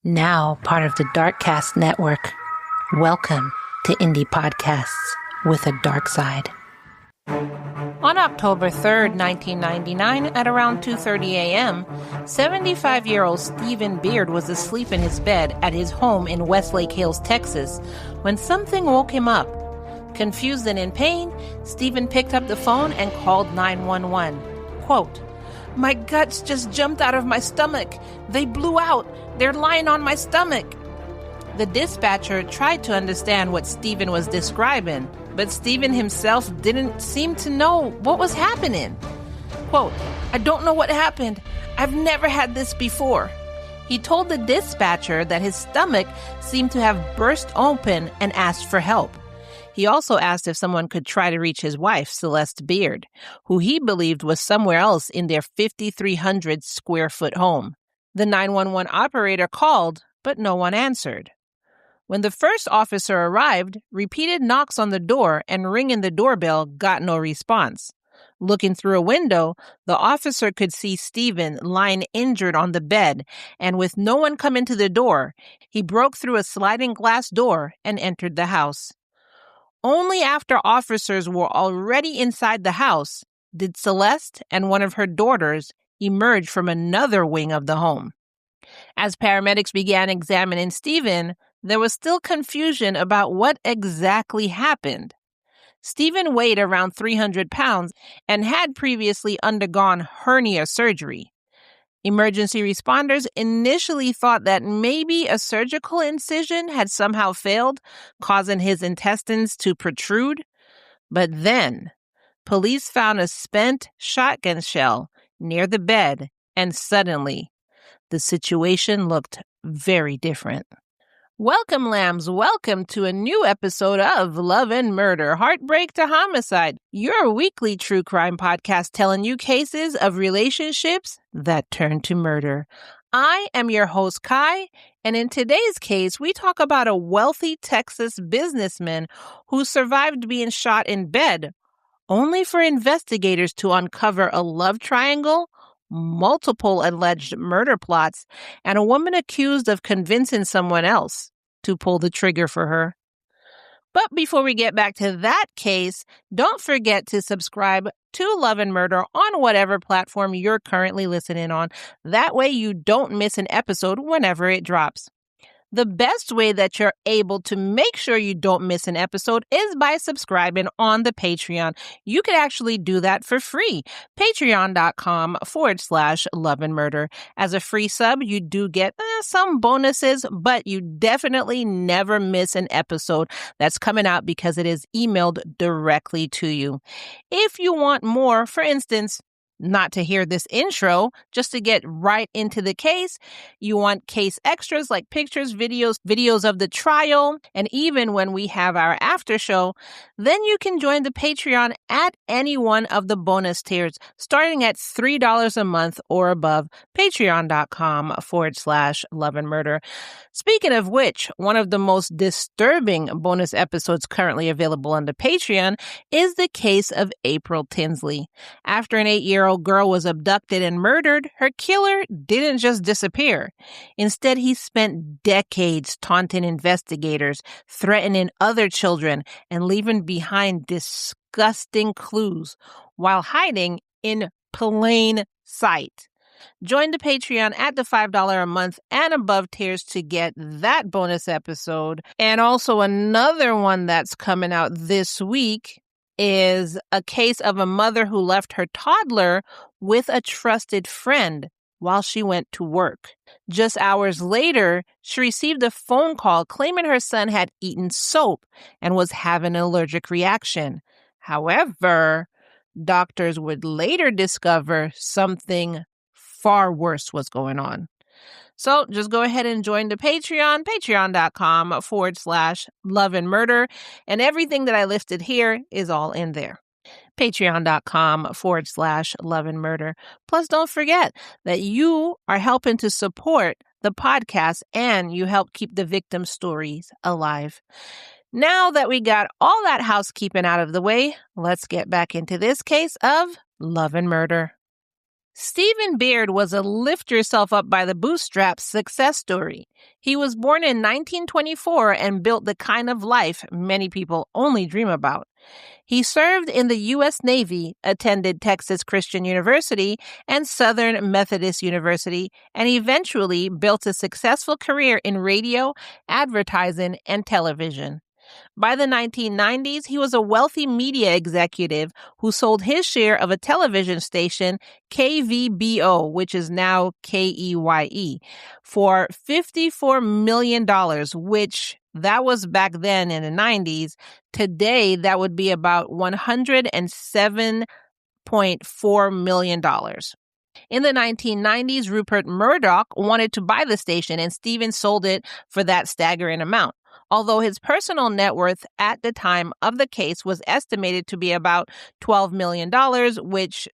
Now part of the Darkcast network. Welcome to Indie Podcasts with a dark side. On October 3rd, 1999, at around 2:30 a.m., 75-year-old Celese Beard was asleep in his bed at his home in Westlake Hills, Texas, when something woke him up. Confused and in pain, Stephen picked up the phone and called 911. Quote, "My guts just jumped out of my stomach. They blew out. They're lying on my stomach." The dispatcher tried to understand what Stephen was describing, but Stephen himself didn't seem to know what was happening. Quote, "I don't know what happened. I've never had this before." He told the dispatcher that his stomach seemed to have burst open and asked for help. He also asked if someone could try to reach his wife, Celese Beard, who he believed was somewhere else in their 5,300 square foot home. The 911 operator called, but no one answered. When the first officer arrived, repeated knocks on the door and ringing the doorbell got no response. Looking through a window, the officer could see Stephen lying injured on the bed, and with no one coming to the door, he broke through a sliding glass door and entered the house. Only after officers were already inside the house did Celeste and one of her daughters emerge from another wing of the home. As paramedics began examining Stephen, there was still confusion about what exactly happened. Stephen weighed around 300 pounds and had previously undergone hernia surgery. Emergency responders initially thought that maybe a surgical incision had somehow failed, causing his intestines to protrude. But then, police found a spent shotgun shell near the bed, and suddenly, the situation looked very different. Welcome, lambs. Welcome to a new episode of Love and Murder, Heartbreak to Homicide, your weekly true crime podcast telling you cases of relationships that turn to murder. I am your host, Kai, and in today's case, we talk about a wealthy Texas businessman who survived being shot in bed, only for investigators to uncover a love triangle, multiple alleged murder plots, and a woman accused of convincing someone else to pull the trigger for her. But before we get back to that case, don't forget to subscribe to Love and Murder on whatever platform you're currently listening on. That way you don't miss an episode whenever it drops. The best way that you're able to make sure you don't miss an episode is by subscribing on the Patreon. You can actually do that for free. Patreon.com/Love and Murder. As a free sub, you do get some bonuses, but you definitely never miss an episode that's coming out because it is emailed directly to you. If you want more, for instance, not to hear this intro, just to get right into the case. You want case extras like pictures, videos of the trial, and even when we have our after show, then you can join the Patreon at any one of the bonus tiers, starting at $3 a month or above. Patreon.com/Love and Murder. Speaking of which, one of the most disturbing bonus episodes currently available on the Patreon is the case of April Tinsley. After an 8-year-old girl was abducted and murdered, her killer didn't just disappear. Instead, he spent decades taunting investigators, threatening other children, and leaving behind disgusting clues while hiding in plain sight. Join the Patreon at the $5 a month and above tiers to get that bonus episode. And also another one that's coming out this week is a case of a mother who left her toddler with a trusted friend while she went to work. Just hours later, she received a phone call claiming her son had eaten soap and was having an allergic reaction. However, doctors would later discover something far worse was going on. So just go ahead and join the Patreon, patreon.com/Love and Murder. And everything that I listed here is all in there. Patreon.com/Love and Murder. Plus, don't forget that you are helping to support the podcast and you help keep the victim stories alive. Now that we got all that housekeeping out of the way, let's get back into this case of Love and Murder. Stephen Beard was a lift yourself up by the bootstraps success story. He was born in 1924 and built the kind of life many people only dream about. He served in the U.S. Navy, attended Texas Christian University and Southern Methodist University, and eventually built a successful career in radio, advertising, and television. By the 1990s, he was a wealthy media executive who sold his share of a television station, KVBO, which is now KEYE, for $54 million, which that was back then in the 90s. Today, that would be about $107.4 million. In the 1990s, Rupert Murdoch wanted to buy the station, and Stevens sold it for that staggering amount. Although his personal net worth at the time of the case was estimated to be about $12 million, which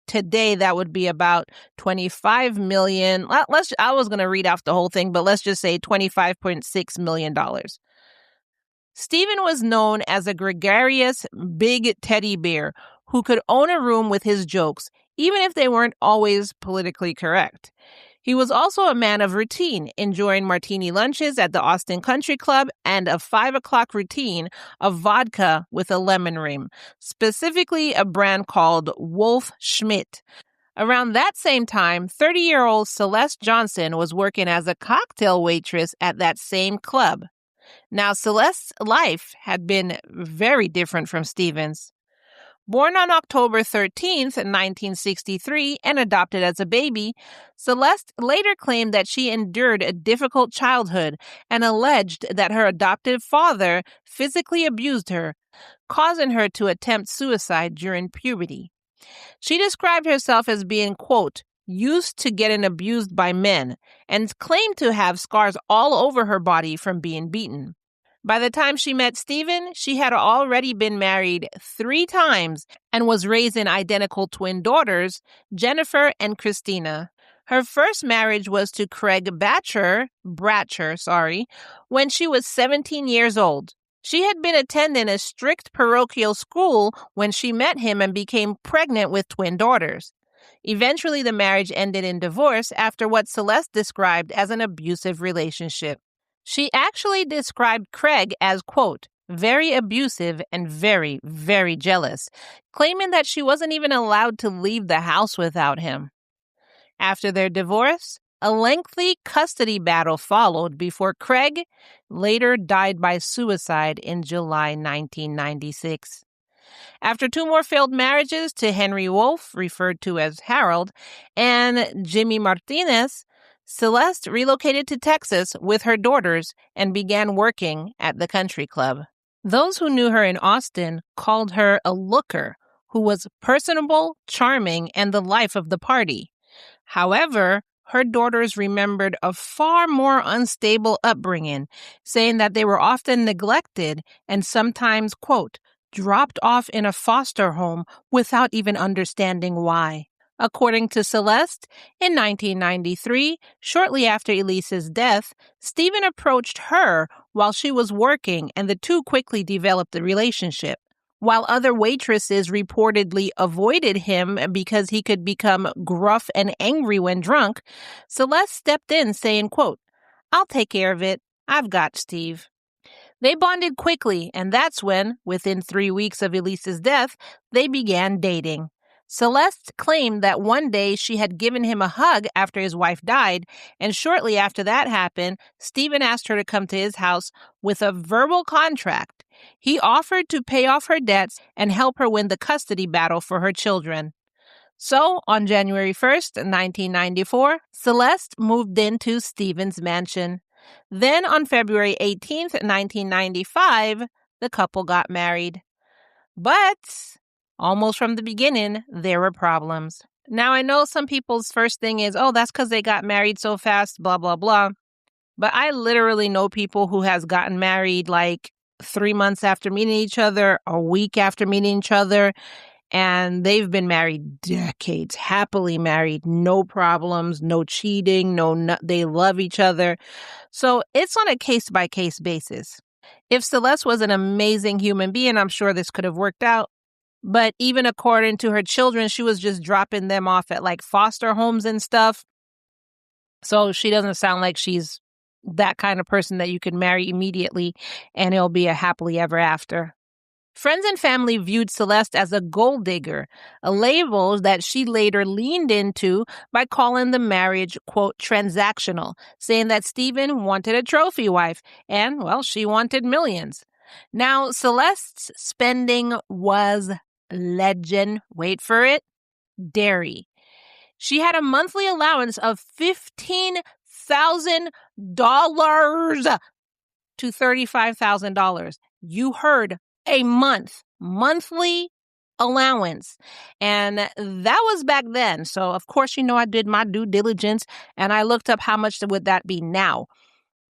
today that would be about $25 million. I was going to read off the whole thing, but let's just say $25.6 million. Stephen was known as a gregarious, big teddy bear who could own a room with his jokes, even if they weren't always politically correct. He was also a man of routine, enjoying martini lunches at the Austin Country Club and a 5 o'clock routine of vodka with a lemon rim, specifically a brand called Wolf Schmidt. Around that same time, 30-year-old Celeste Johnson was working as a cocktail waitress at that same club. Now, Celeste's life had been very different from Stephen's. Born on October 13th, 1963, and adopted as a baby, Celeste later claimed that she endured a difficult childhood and alleged that her adoptive father physically abused her, causing her to attempt suicide during puberty. She described herself as being, quote, used to getting abused by men, and claimed to have scars all over her body from being beaten. By the time she met Stephen, she had already been married 3 times and was raising identical twin daughters, Jennifer and Christina. Her first marriage was to Craig Bratcher, when she was 17 years old. She had been attending a strict parochial school when she met him and became pregnant with twin daughters. Eventually, the marriage ended in divorce after what Celeste described as an abusive relationship. She actually described Craig as, quote, very abusive and very, very jealous, claiming that she wasn't even allowed to leave the house without him. After their divorce, a lengthy custody battle followed before Craig later died by suicide in July 1996. After 2 more failed marriages to Henry Wolf, referred to as Harold, and Jimmy Martinez, Celeste relocated to Texas with her daughters and began working at the country club. Those who knew her in Austin called her a looker who was personable, charming, and the life of the party. However, her daughters remembered a far more unstable upbringing, saying that they were often neglected and sometimes, quote, dropped off in a foster home without even understanding why. According to Celeste, in 1993, shortly after Elise's death, Stephen approached her while she was working, and the two quickly developed a relationship. While other waitresses reportedly avoided him because he could become gruff and angry when drunk, Celeste stepped in saying, quote, I'll take care of it. I've got Steve. They bonded quickly, and that's when, within 3 weeks of Elise's death, they began dating. Celeste claimed that one day she had given him a hug after his wife died, and shortly after that happened, Stephen asked her to come to his house with a verbal contract. He offered to pay off her debts and help her win the custody battle for her children. So, on January 1st, 1994, Celeste moved into Stephen's mansion. Then, on February 18th, 1995, the couple got married. But almost from the beginning, there were problems. Now, I know some people's first thing is, oh, that's because they got married so fast, blah, blah, blah. But I literally know people who has gotten married like 3 months after meeting each other, a week after meeting each other, and they've been married decades, happily married, no problems, no cheating, they love each other. So it's on a case-by-case basis. If Celeste was an amazing human being, I'm sure this could have worked out. But even according to her children, she was just dropping them off at like foster homes and stuff. So she doesn't sound like she's that kind of person that you could marry immediately and it'll be a happily ever after. Friends and family viewed Celeste as a gold digger, a label that she later leaned into by calling the marriage, quote, transactional, saying that Stephen wanted a trophy wife and, well, she wanted millions. Now, Celeste's spending was legend. Wait for it. Dairy. She had a monthly allowance of $15,000 to $35,000. You heard, a monthly allowance. And that was back then. So, of course, I did my due diligence and I looked up how much would that be now.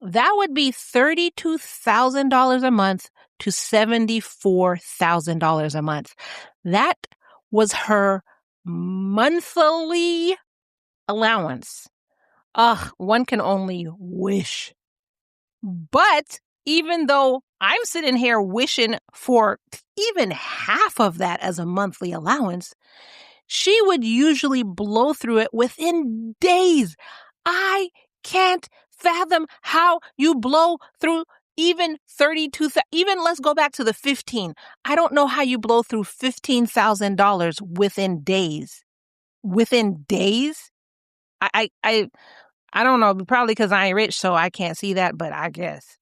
That would be $32,000 a month to $74,000 a month. That was her monthly allowance. One can only wish. But even though I'm sitting here wishing for even half of that as a monthly allowance, she would usually blow through it within days. I can't fathom how you blow through even 32,000. Even let's go back to the 15. I don't know how you blow through $15,000 within days. Within days? I don't know. Probably because I ain't rich, so I can't see that, but I guess.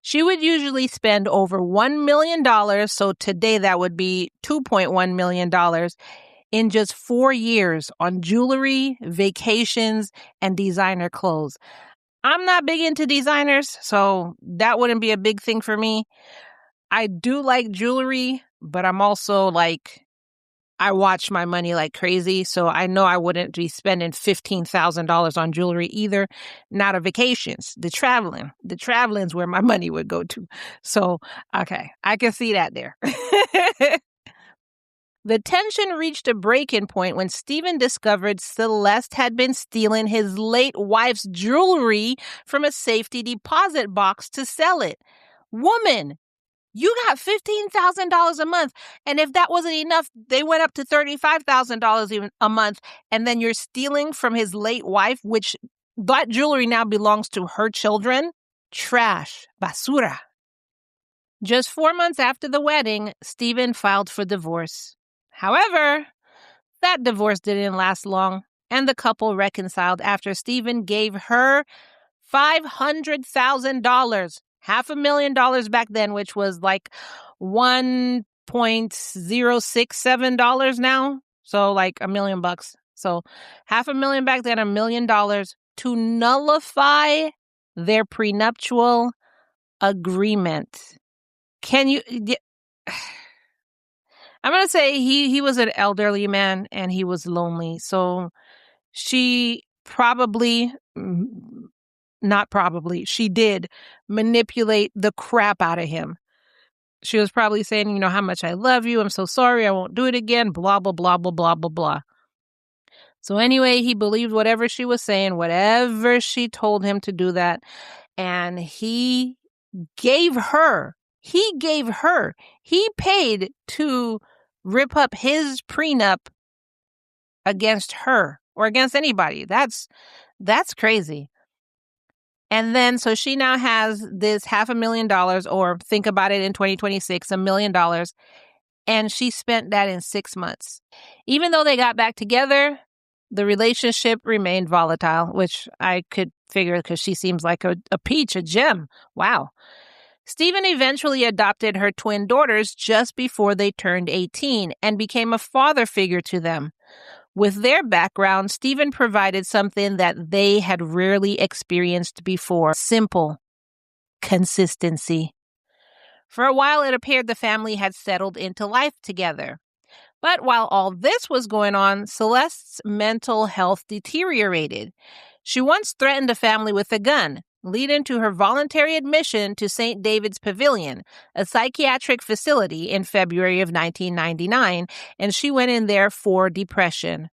She would usually spend over $1 million, so today that would be $2.1 million, in just 4 years on jewelry, vacations, and designer clothes. I'm not big into designers, so that wouldn't be a big thing for me. I do like jewelry, but I'm also like, I watch my money like crazy, so I know I wouldn't be spending $15,000 on jewelry either. Not on vacations, the traveling's where my money would go to. So, okay, I can see that there. The tension reached a breaking point when Stephen discovered Celeste had been stealing his late wife's jewelry from a safety deposit box to sell it. Woman, you got $15,000 a month. And if that wasn't enough, they went up to $35,000 even a month. And then you're stealing from his late wife, which that jewelry now belongs to her children. Trash. Basura. Just 4 months after the wedding, Stephen filed for divorce. However, that divorce didn't last long, and the couple reconciled after Stephen gave her $500,000, $500,000 back then, which was like $1.067 now. So like $1 million. So $500,000 back then, $1 million to nullify their prenuptial agreement. Can you? I'm going to say he was an elderly man and he was lonely. So she she did manipulate the crap out of him. She was probably saying, how much I love you. I'm so sorry. I won't do it again. Blah, blah, blah, blah, blah, blah, blah. So anyway, he believed whatever she was saying, whatever she told him to do that. And he paid to rip up his prenup against her or against anybody. That's crazy. And then, so she now has this $500,000, or think about it in 2026, $1 million. And she spent that in 6 months. Even though they got back together, the relationship remained volatile, which I could figure because she seems like a peach, a gem. Wow. Stephen eventually adopted her twin daughters just before they turned 18 and became a father figure to them. With their background, Stephen provided something that they had rarely experienced before: simple consistency. For a while, it appeared the family had settled into life together. But while all this was going on, Celeste's mental health deteriorated. She once threatened a family with a gun, leading to her voluntary admission to St. David's Pavilion, a psychiatric facility, in February of 1999, and she went in there for depression.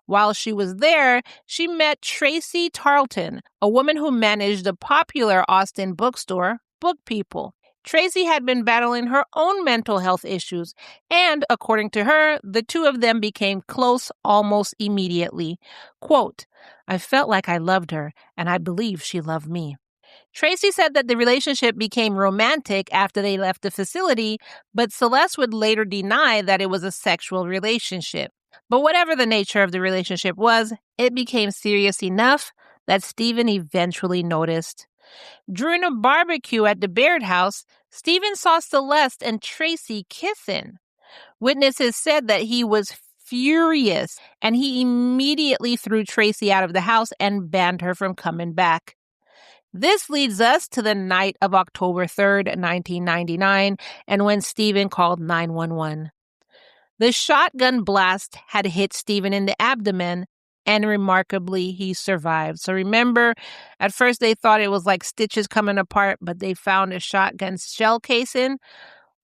While she was there, she met Tracy Tarleton, a woman who managed the popular Austin bookstore, Book People. Tracy had been battling her own mental health issues, and according to her, the two of them became close almost immediately. Quote, "I felt like I loved her, and I believe she loved me." Tracy said that the relationship became romantic after they left the facility, but Celeste would later deny that it was a sexual relationship. But whatever the nature of the relationship was, it became serious enough that Stephen eventually noticed. During a barbecue at the Beard house, Stephen saw Celeste and Tracy kissing. Witnesses said that he was furious, and he immediately threw Tracy out of the house and banned her from coming back. This leads us to the night of October 3rd, 1999, and when Stephen called 911. The shotgun blast had hit Stephen in the abdomen, and remarkably, he survived. So remember, at first they thought it was like stitches coming apart, but they found a shotgun shell casing.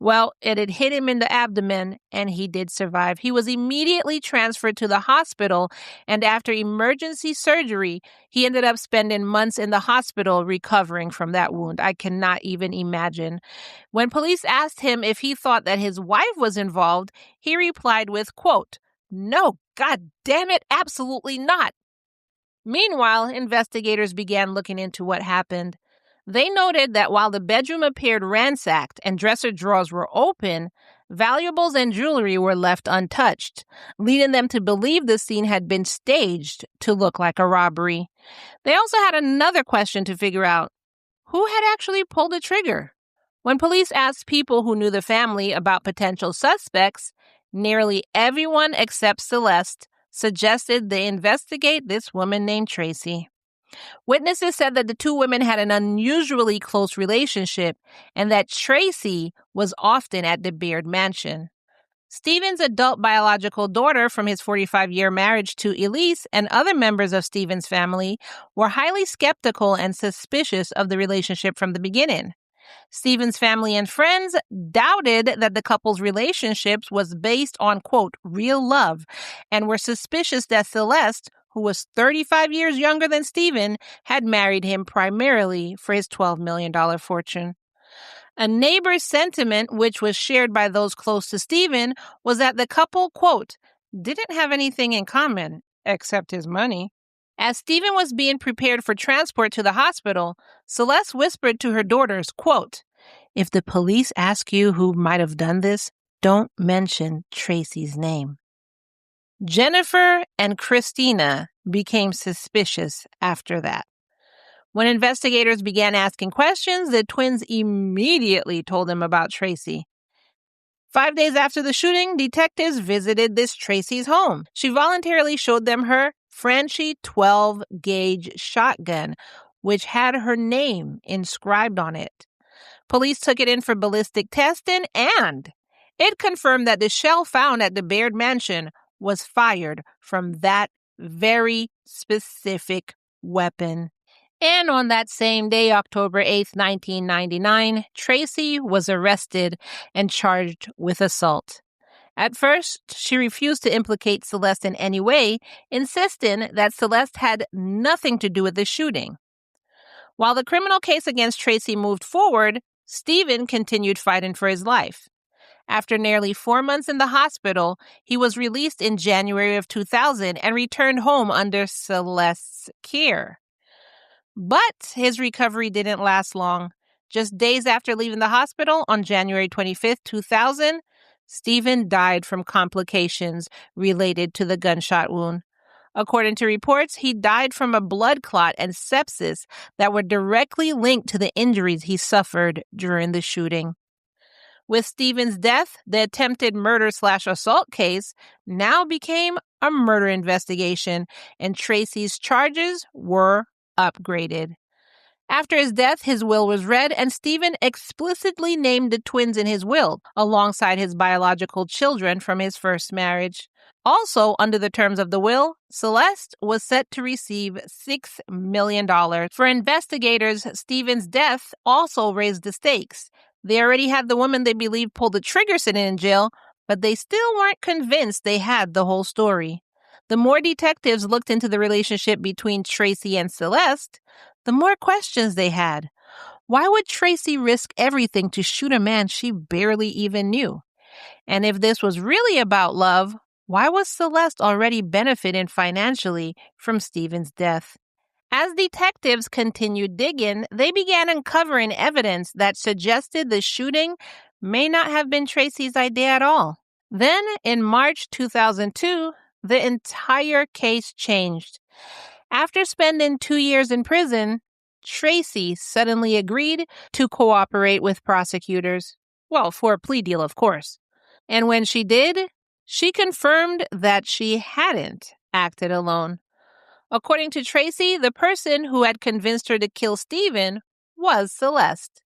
Well, it had hit him in the abdomen, and he did survive. He was immediately transferred to the hospital, and after emergency surgery, he ended up spending months in the hospital recovering from that wound. I cannot even imagine. When police asked him if he thought that his wife was involved, he replied with, quote, "No, God damn it, absolutely not." Meanwhile, investigators began looking into what happened. They noted that while the bedroom appeared ransacked and dresser drawers were open, valuables and jewelry were left untouched, leading them to believe the scene had been staged to look like a robbery. They also had another question to figure out: who had actually pulled the trigger? When police asked people who knew the family about potential suspects, nearly everyone except Celeste suggested they investigate this woman named Tracy. Witnesses said that the two women had an unusually close relationship and that Tracy was often at the Beard mansion. Stephen's adult biological daughter from his 45-year marriage to Celese and other members of Stephen's family were highly skeptical and suspicious of the relationship from the beginning. Stephen's family and friends doubted that the couple's relationships was based on, quote, real love, and were suspicious that Celeste, who was 35 years younger than Stephen, had married him primarily for his $12 million fortune. A neighbor's sentiment, which was shared by those close to Stephen, was that the couple, quote, didn't have anything in common except his money. As Stephen was being prepared for transport to the hospital, Celeste whispered to her daughters, quote, "If the police ask you who might have done this, don't mention Tracy's name." Jennifer and Christina became suspicious after that. When investigators began asking questions, the twins immediately told them about Tracy. 5 days after the shooting, detectives visited this Tracy's home. She voluntarily showed them her Franchi 12-gauge shotgun, which had her name inscribed on it. Police took it in for ballistic testing, and it confirmed that the shell found at the Beard mansion was fired from that very specific weapon. And on that same day, October 8th, 1999, Tracy was arrested and charged with assault. At first, she refused to implicate Celeste in any way, insisting that Celeste had nothing to do with the shooting. While the criminal case against Tracy moved forward, Stephen continued fighting for his life. After nearly 4 months in the hospital, he was released in January of 2000 and returned home under Celeste's care. But his recovery didn't last long. Just days after leaving the hospital, on January 25th, 2000, Stephen died from complications related to the gunshot wound. According to reports, he died from a blood clot and sepsis that were directly linked to the injuries he suffered during the shooting. With Stephen's death, the attempted murder/assault case now became a murder investigation, and Tracy's charges were upgraded. After his death, his will was read, and Stephen explicitly named the twins in his will, alongside his biological children from his first marriage. Also, under the terms of the will, Celeste was set to receive $6 million. For investigators, Stephen's death also raised the stakes. They already had the woman they believed pulled the trigger sitting in jail, but they still weren't convinced they had the whole story. The more detectives looked into the relationship between Tracy and Celeste, the more questions they had. Why would Tracy risk everything to shoot a man she barely even knew? And if this was really about love, why was Celeste already benefiting financially from Stephen's death? As detectives continued digging, they began uncovering evidence that suggested the shooting may not have been Tracy's idea at all. Then, in March 2002, the entire case changed. After spending 2 years in prison, Tracy suddenly agreed to cooperate with prosecutors. Well, for a plea deal, of course. And when she did, she confirmed that she hadn't acted alone. According to Tracy, the person who had convinced her to kill Stephen was Celeste.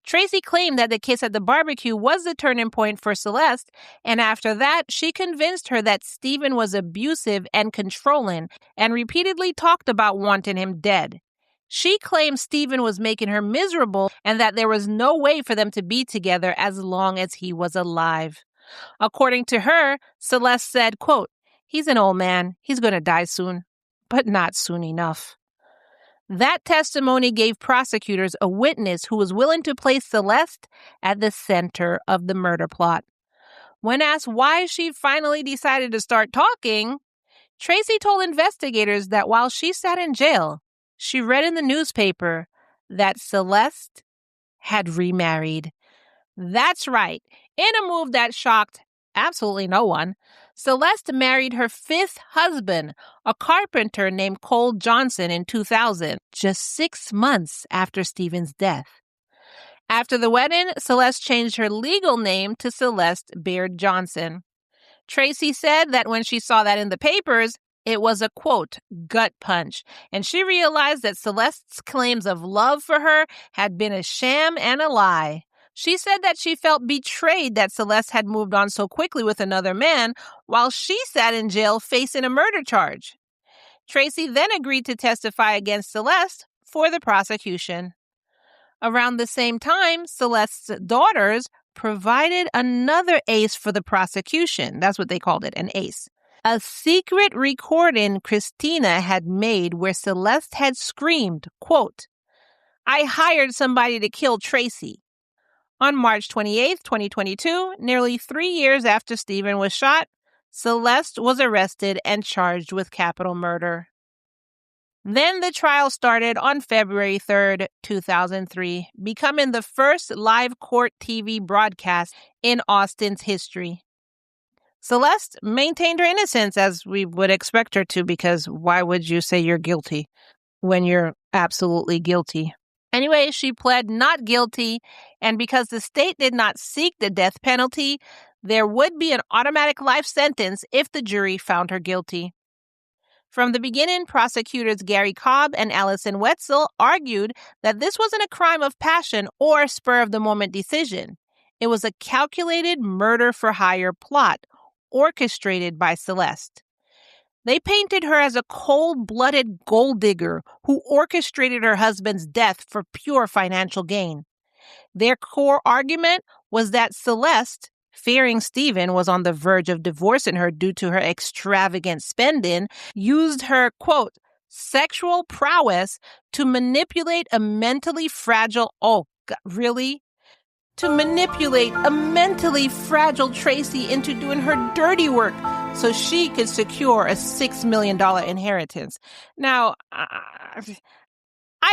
Tracy claimed that the kiss at the barbecue was the turning point for Celeste, and after that, she convinced her that Stephen was abusive and controlling and repeatedly talked about wanting him dead. She claimed Stephen was making her miserable and that there was no way for them to be together as long as he was alive. According to her, Celeste said, quote, "He's an old man. He's going to die soon, but not soon enough." That testimony gave prosecutors a witness who was willing to place Celeste at the center of the murder plot. When asked why she finally decided to start talking, Tracy told investigators that while she sat in jail, she read in the newspaper that Celeste had remarried. That's right. In a move that shocked absolutely no one, Celeste married her fifth husband, a carpenter named Cole Johnson, in 2000, just 6 months after Stephen's death. After the wedding, Celeste changed her legal name to Celeste Beard Johnson. Tracy said that when she saw that in the papers, it was a, quote, gut punch, and she realized that Celeste's claims of love for her had been a sham and a lie. She said that she felt betrayed that Celeste had moved on so quickly with another man while she sat in jail facing a murder charge. Tracy then agreed to testify against Celeste for the prosecution. Around the same time, Celeste's daughters provided another ace for the prosecution. That's what they called it, an ace. A secret recording Christina had made where Celeste had screamed, quote, "I hired somebody to kill Tracy." On March 28, 2022, nearly 3 years after Stephen was shot, Celeste was arrested and charged with capital murder. Then the trial started on February 3rd, 2003, becoming the first live court TV broadcast in Austin's history. Celeste maintained her innocence, as we would expect her to, because why would you say you're guilty when you're absolutely guilty? Anyway, she pled not guilty, and because the state did not seek the death penalty, there would be an automatic life sentence if the jury found her guilty. From the beginning, prosecutors Gary Cobb and Allison Wetzel argued that this wasn't a crime of passion or spur-of-the-moment decision. It was a calculated murder-for-hire plot orchestrated by Celeste. They painted her as a cold-blooded gold digger who orchestrated her husband's death for pure financial gain. Their core argument was that Celeste, fearing Stephen was on the verge of divorcing her due to her extravagant spending, used her, quote, sexual prowess to manipulate a mentally fragile, to manipulate a mentally fragile Tracy into doing her dirty work so she could secure a $6 million inheritance. Now, I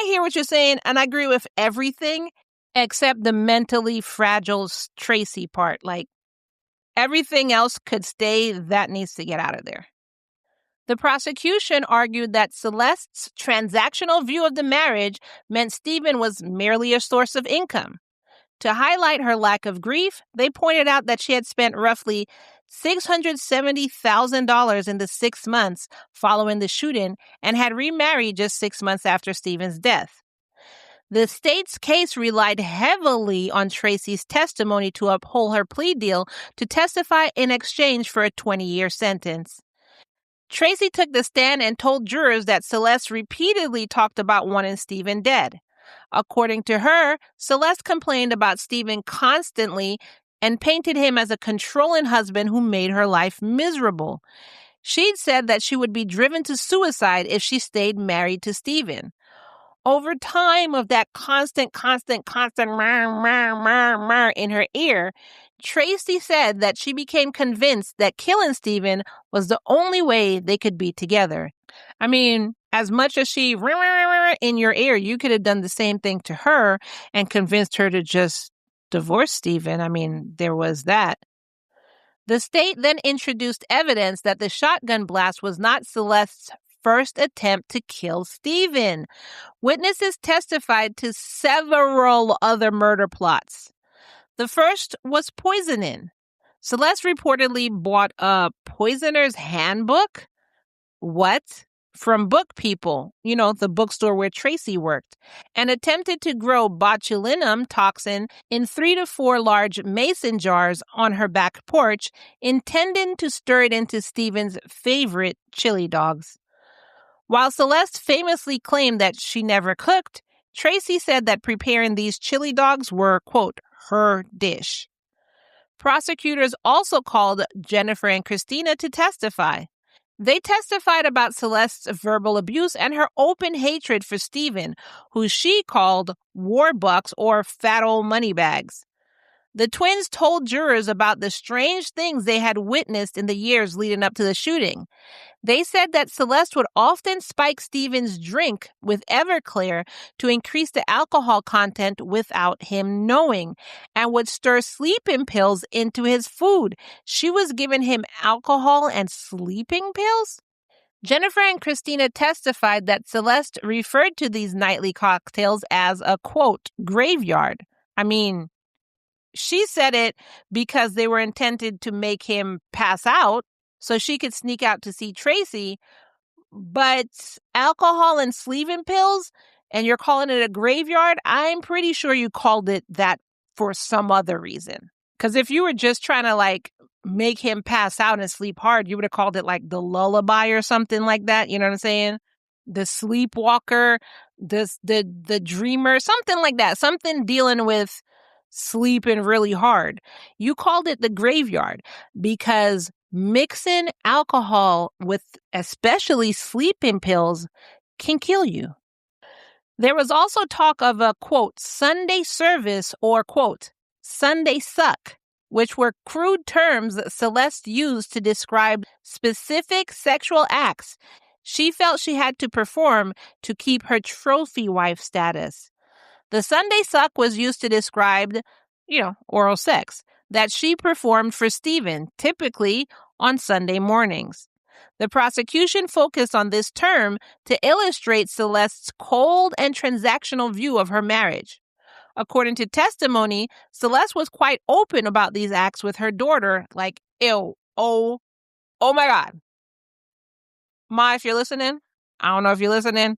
hear what you're saying, and I agree with everything except the mentally fragile Tracy part. Like, everything else could stay. That needs to get out of there. The prosecution argued that Celeste's transactional view of the marriage meant Stephen was merely a source of income. To highlight her lack of grief, they pointed out that she had spent roughly $670,000 in the 6 months following the shooting and had remarried just 6 months after Stephen's death. The state's case relied heavily on Tracy's testimony to uphold her plea deal to testify in exchange for a 20-year sentence. Tracy took the stand and told jurors that Celeste repeatedly talked about wanting Stephen dead. According to her, Celeste complained about Stephen constantly and painted him as a controlling husband who made her life miserable. She'd said that she would be driven to suicide if she stayed married to Stephen. Over time of that constant in her ear, Tracy said that she became convinced that killing Stephen was the only way they could be together. I mean, as much as she in your ear, you could have done the same thing to her and convinced her to just divorce Stephen. I mean, there was that. The state then introduced evidence that the shotgun blast was not Celeste's first attempt to kill Stephen. Witnesses testified to several other murder plots. The first was poisoning. Celeste reportedly bought a poisoner's handbook. What? From Book People, the bookstore where Tracy worked, and attempted to grow botulinum toxin in 3 to 4 large mason jars on her back porch, intending to stir it into Stephen's favorite chili dogs. While Celeste famously claimed that she never cooked, Tracy said that preparing these chili dogs were, quote, her dish. Prosecutors also called Jennifer and Christina to testify. They testified about Celeste's verbal abuse and her open hatred for Stephen, who she called warbucks or fat old moneybags. The twins told jurors about the strange things they had witnessed in the years leading up to the shooting. They said that Celeste would often spike Stephen's drink with Everclear to increase the alcohol content without him knowing, and would stir sleeping pills into his food. She was giving him alcohol and sleeping pills? Jennifer and Christina testified that Celeste referred to these nightly cocktails as a, quote, graveyard. I mean, she said it because they were intended to make him pass out so she could sneak out to see Tracy. But alcohol and sleeping pills, and you're calling it a graveyard, I'm pretty sure you called it that for some other reason. Because if you were just trying to make him pass out and sleep hard, you would have called it the lullaby or something like that. You know what I'm saying? The sleepwalker, the dreamer, something like that. Something dealing with sleeping really hard. You called it the graveyard because mixing alcohol with especially sleeping pills can kill you. There was also talk of a, quote, Sunday service or, quote, Sunday suck, which were crude terms that Celeste used to describe specific sexual acts she felt she had to perform to keep her trophy wife status. The Sunday suck was used to describe, oral sex that she performed for Stephen, typically on Sunday mornings. The prosecution focused on this term to illustrate Celeste's cold and transactional view of her marriage. According to testimony, Celeste was quite open about these acts with her daughter, ew, oh my God. Ma, if you're listening, I don't know if you're listening,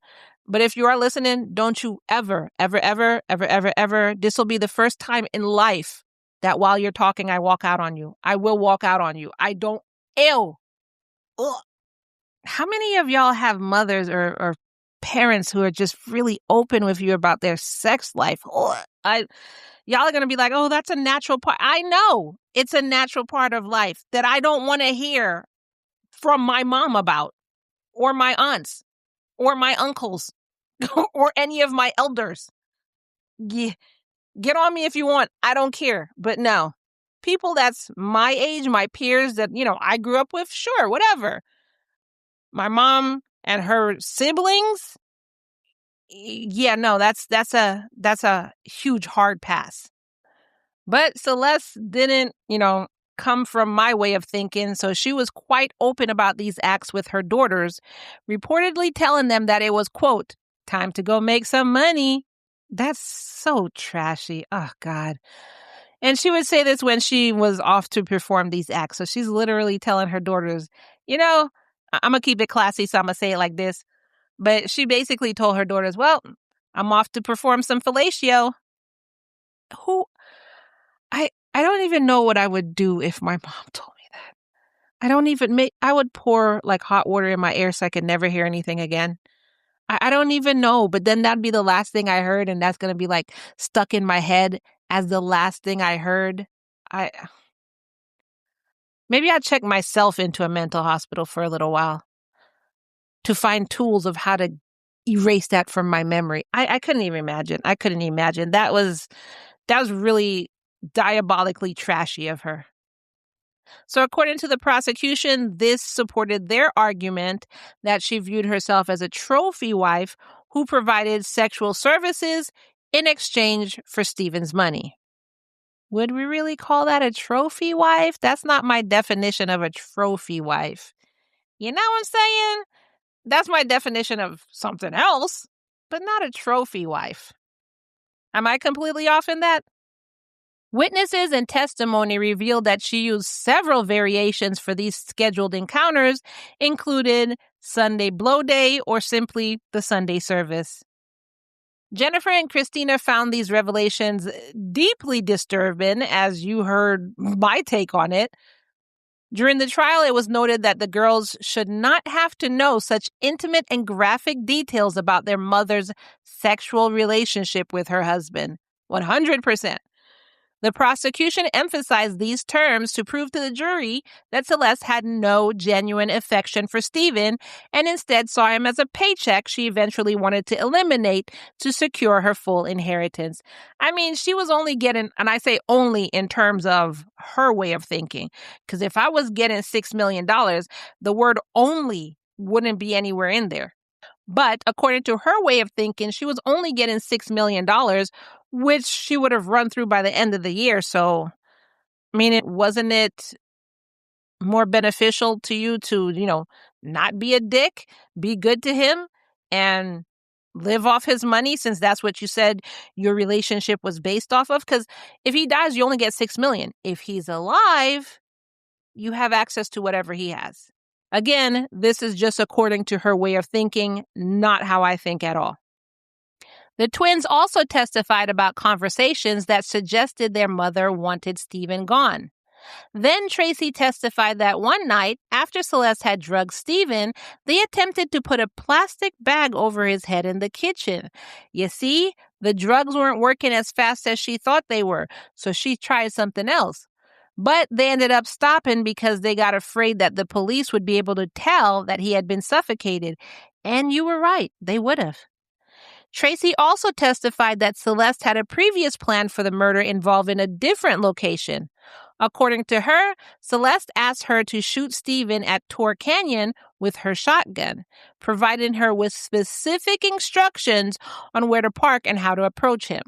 but if you are listening, don't you ever, this will be the first time in life that while you're talking, I walk out on you. I will walk out on you. I don't, ew. Ugh. How many of y'all have mothers or parents who are just really open with you about their sex life? Y'all are going to be like, oh, that's a natural part. I know it's a natural part of life that I don't want to hear from my mom about, or my aunts, or my uncles, or any of my elders. Yeah. Get on me if you want. I don't care. But no, people that's my age, my peers that, I grew up with, sure, whatever. My mom and her siblings, yeah, no, that's a huge hard pass. But Celeste didn't, come from my way of thinking, so she was quite open about these acts with her daughters, reportedly telling them that it was, quote, time to go make some money. That's so trashy. Oh, God. And she would say this when she was off to perform these acts. So she's literally telling her daughters, I'm going to keep it classy, so I'm going to say it like this. But she basically told her daughters, well, I'm off to perform some fellatio. I don't even know what I would do if my mom told me that. I would pour hot water in my ear so I could never hear anything again. I don't even know, but then that'd be the last thing I heard, and that's going to be stuck in my head as the last thing I heard. Maybe I'd check myself into a mental hospital for a little while to find tools of how to erase that from my memory. I couldn't even imagine. I couldn't imagine. That was really diabolically trashy of her. So according to the prosecution, this supported their argument that she viewed herself as a trophy wife who provided sexual services in exchange for Stephen's money. Would we really call that a trophy wife? That's not my definition of a trophy wife. You know what I'm saying? That's my definition of something else, but not a trophy wife. Am I completely off in that? Witnesses and testimony revealed that she used several variations for these scheduled encounters, including Sunday blow day or simply the Sunday service. Jennifer and Christina found these revelations deeply disturbing, as you heard my take on it. During the trial, it was noted that the girls should not have to know such intimate and graphic details about their mother's sexual relationship with her husband. 100%. The prosecution emphasized these terms to prove to the jury that Celeste had no genuine affection for Stephen and instead saw him as a paycheck she eventually wanted to eliminate to secure her full inheritance. I mean, she was only getting, and I say only in terms of her way of thinking, because if I was getting $6 million, the word only wouldn't be anywhere in there. But according to her way of thinking, she was only getting $6 million, which she would have run through by the end of the year. So, I mean, wasn't it more beneficial to you to, not be a dick, be good to him, and live off his money, since that's what you said your relationship was based off of? Because if he dies, you only get $6 million. If he's alive, you have access to whatever he has. Again, this is just according to her way of thinking, not how I think at all. The twins also testified about conversations that suggested their mother wanted Stephen gone. Then Tracy testified that one night, after Celeste had drugged Stephen, they attempted to put a plastic bag over his head in the kitchen. You see, the drugs weren't working as fast as she thought they were, so she tried something else. But they ended up stopping because they got afraid that the police would be able to tell that he had been suffocated. And you were right, they would have. Tracy also testified that Celeste had a previous plan for the murder involving a different location. According to her, Celeste asked her to shoot Stephen at Tor Canyon with her shotgun, providing her with specific instructions on where to park and how to approach him.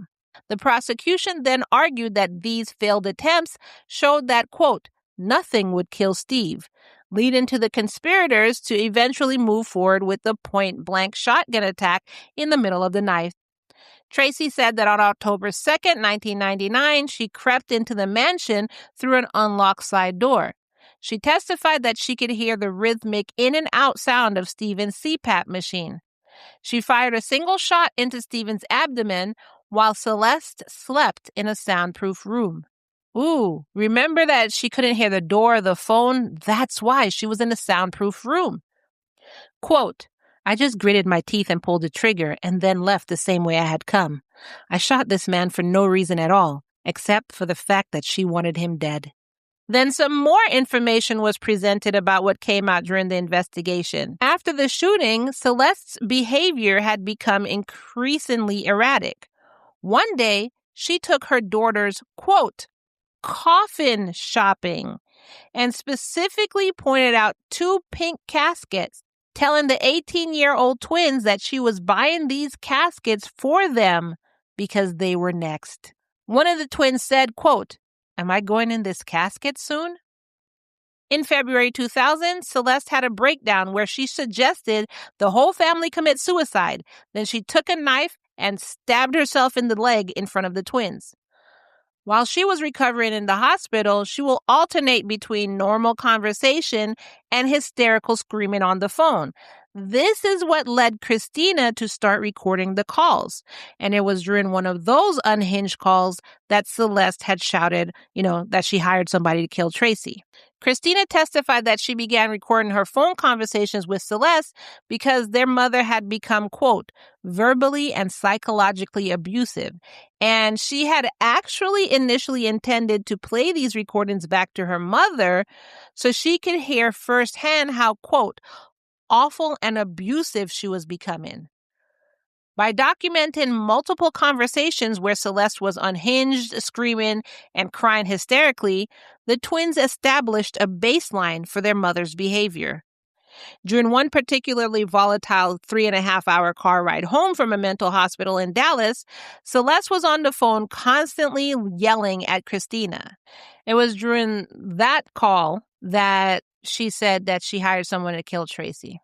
The prosecution then argued that these failed attempts showed that, quote, nothing would kill Steve, leading to the conspirators to eventually move forward with the point-blank shotgun attack in the middle of the night. Tracy said that on October 2nd, 1999, she crept into the mansion through an unlocked side door. She testified that she could hear the rhythmic in and out sound of Stephen's CPAP machine. She fired a single shot into Stephen's abdomen while Celeste slept in a soundproof room. Ooh, remember that she couldn't hear the door or the phone? That's why she was in a soundproof room. Quote, I just gritted my teeth and pulled the trigger and then left the same way I had come. I shot this man for no reason at all, except for the fact that she wanted him dead. Then some more information was presented about what came out during the investigation. After the shooting, Celeste's behavior had become increasingly erratic. One day, she took her daughter's, quote, coffin shopping and specifically pointed out 2 pink caskets, telling the 18-year-old twins that she was buying these caskets for them because they were next. One of the twins said, quote, am I going in this casket soon? In February 2000, Celeste had a breakdown where she suggested the whole family commit suicide. Then she took a knife and stabbed herself in the leg in front of the twins. While she was recovering in the hospital, she will alternate between normal conversation and hysterical screaming on the phone. This is what led Christina to start recording the calls. And it was during one of those unhinged calls that Celeste had shouted, that she hired somebody to kill Tracy. Christina testified that she began recording her phone conversations with Celeste because their mother had become, quote, verbally and psychologically abusive. And she had actually initially intended to play these recordings back to her mother so she could hear firsthand how, quote, awful and abusive she was becoming. By documenting multiple conversations where Celeste was unhinged, screaming, and crying hysterically, the twins established a baseline for their mother's behavior. During one particularly volatile 3.5-hour car ride home from a mental hospital in Dallas, Celeste was on the phone constantly yelling at Christina. It was during that call that she said that she hired someone to kill Tracy.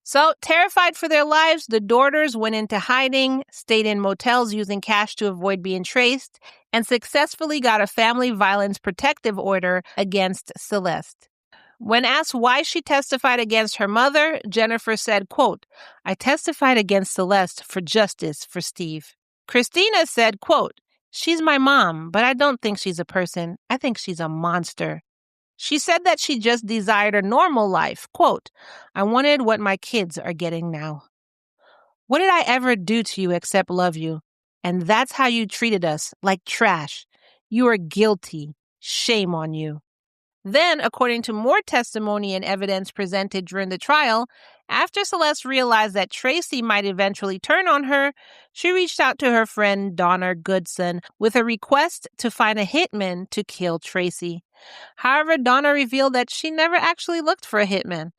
So, terrified for their lives, the daughters went into hiding, stayed in motels using cash to avoid being traced, and successfully got a family violence protective order against Celeste. When asked why she testified against her mother, Jennifer said, quote, "I testified against Celeste for justice for Steve." Christina said, quote, "She's my mom, but I don't think she's a person. I think she's a monster." She said that she just desired a normal life. Quote, "I wanted what my kids are getting now. What did I ever do to you except love you? And that's how you treated us, like trash. You are guilty. Shame on you." Then, according to more testimony and evidence presented during the trial, after Celeste realized that Tracy might eventually turn on her, she reached out to her friend Donna Goodson with a request to find a hitman to kill Tracy. However, Donna revealed that she never actually looked for a hitman.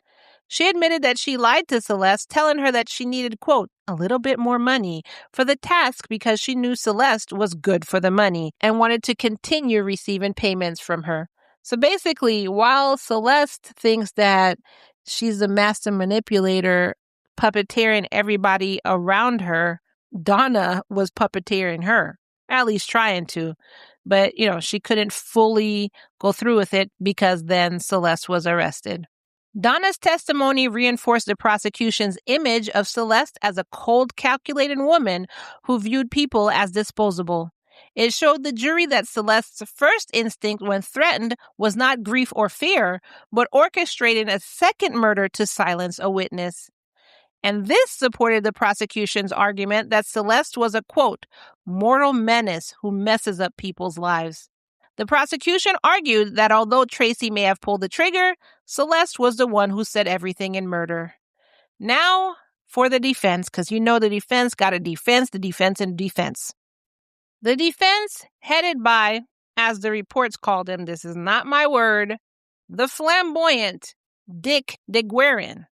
She admitted that she lied to Celeste, telling her that she needed, quote, "a little bit more money" for the task because she knew Celeste was good for the money and wanted to continue receiving payments from her. So basically, while Celeste thinks that she's the master manipulator, puppeteering everybody around her, Donna was puppeteering her, at least trying to. But, she couldn't fully go through with it because then Celeste was arrested. Donna's testimony reinforced the prosecution's image of Celeste as a cold, calculating woman who viewed people as disposable. It showed the jury that Celeste's first instinct when threatened was not grief or fear, but orchestrating a second murder to silence a witness. And this supported the prosecution's argument that Celeste was a, quote, "mortal menace who messes up people's lives." The prosecution argued that although Tracy may have pulled the trigger, Celeste was the one who set everything in murder. Now for the defense, because the defense got a defense, the defense, and defense. The defense, headed by, as the reports called him, this is not my word, the flamboyant Dick DeGuerin,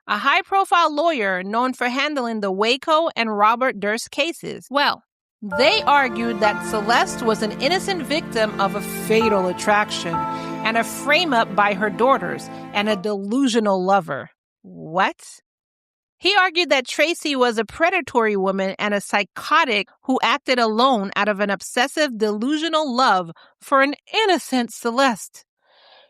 a high-profile lawyer known for handling the Waco and Robert Durst cases. Well, they argued that Celeste was an innocent victim of a fatal attraction and a frame-up by her daughters and a delusional lover. What? He argued that Tracy was a predatory woman and a psychotic who acted alone out of an obsessive, delusional love for an innocent Celeste.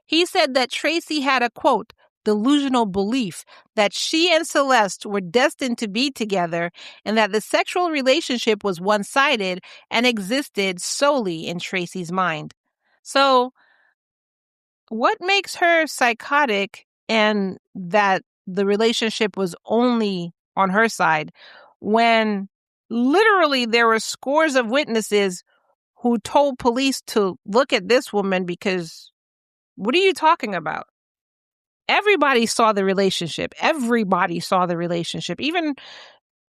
He said that Tracy had a, quote, "delusional belief that she and Celeste were destined to be together and that the sexual relationship was one-sided and existed solely in Tracy's mind." So, what makes her psychotic and that the relationship was only on her side when literally there were scores of witnesses who told police to look at this woman because what are you talking about? Everybody saw the relationship. Everybody saw the relationship. Even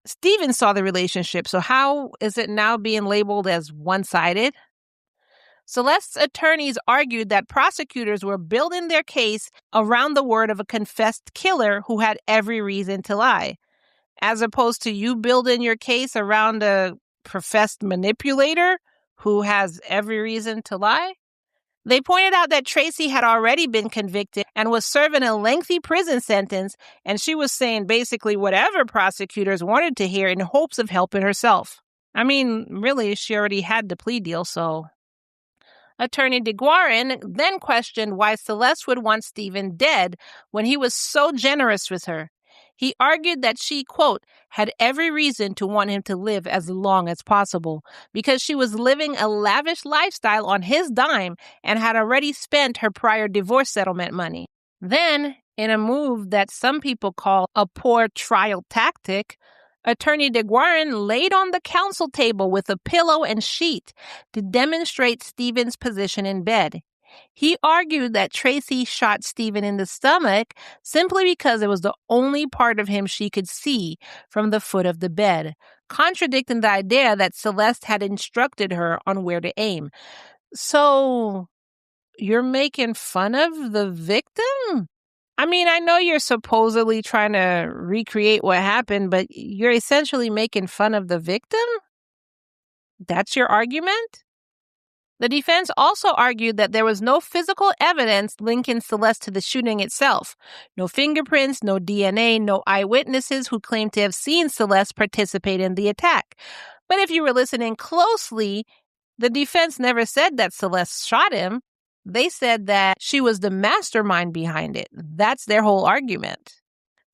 Steven saw the relationship. So how is it now being labeled as one-sided? Celeste's attorneys argued that prosecutors were building their case around the word of a confessed killer who had every reason to lie, as opposed to you building your case around a professed manipulator who has every reason to lie. They pointed out that Tracy had already been convicted and was serving a lengthy prison sentence, and she was saying basically whatever prosecutors wanted to hear in hopes of helping herself. I mean, really, she already had the plea deal, so... Attorney DeGuerin then questioned why Celeste would want Steven dead when he was so generous with her. He argued that she, quote, "had every reason to want him to live as long as possible because she was living a lavish lifestyle on his dime and had already spent her prior divorce settlement money." Then, in a move that some people call a poor trial tactic, Attorney DeGuerin laid on the counsel table with a pillow and sheet to demonstrate Steven's position in bed. He argued that Tracy shot Stephen in the stomach simply because it was the only part of him she could see from the foot of the bed, contradicting the idea that Celeste had instructed her on where to aim. So, you're making fun of the victim? I mean, I know you're supposedly trying to recreate what happened, but you're essentially making fun of the victim? That's your argument? The defense also argued that there was no physical evidence linking Celeste to the shooting itself. No fingerprints, no DNA, no eyewitnesses who claimed to have seen Celeste participate in the attack. But if you were listening closely, the defense never said that Celeste shot him. They said that she was the mastermind behind it. That's their whole argument.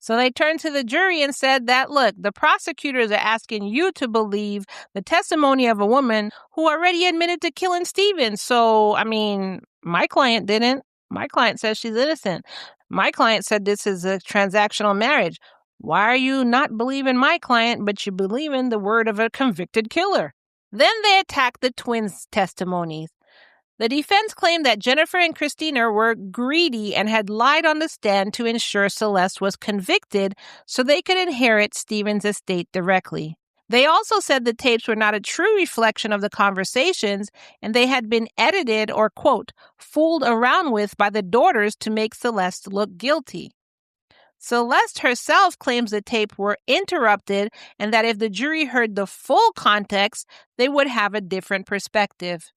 So they turned to the jury and said that, look, the prosecutors are asking you to believe the testimony of a woman who already admitted to killing Stephen. So, I mean, my client didn't. My client says she's innocent. My client said this is a transactional marriage. Why are you not believing my client, but you believe in the word of a convicted killer? Then they attacked the twins' testimonies. The defense claimed that Jennifer and Christina were greedy and had lied on the stand to ensure Celeste was convicted so they could inherit Stephen's estate directly. They also said the tapes were not a true reflection of the conversations and they had been edited or, quote, fooled around with by the daughters to make Celeste look guilty. Celeste herself claims the tape were interrupted and that if the jury heard the full context, they would have a different perspective.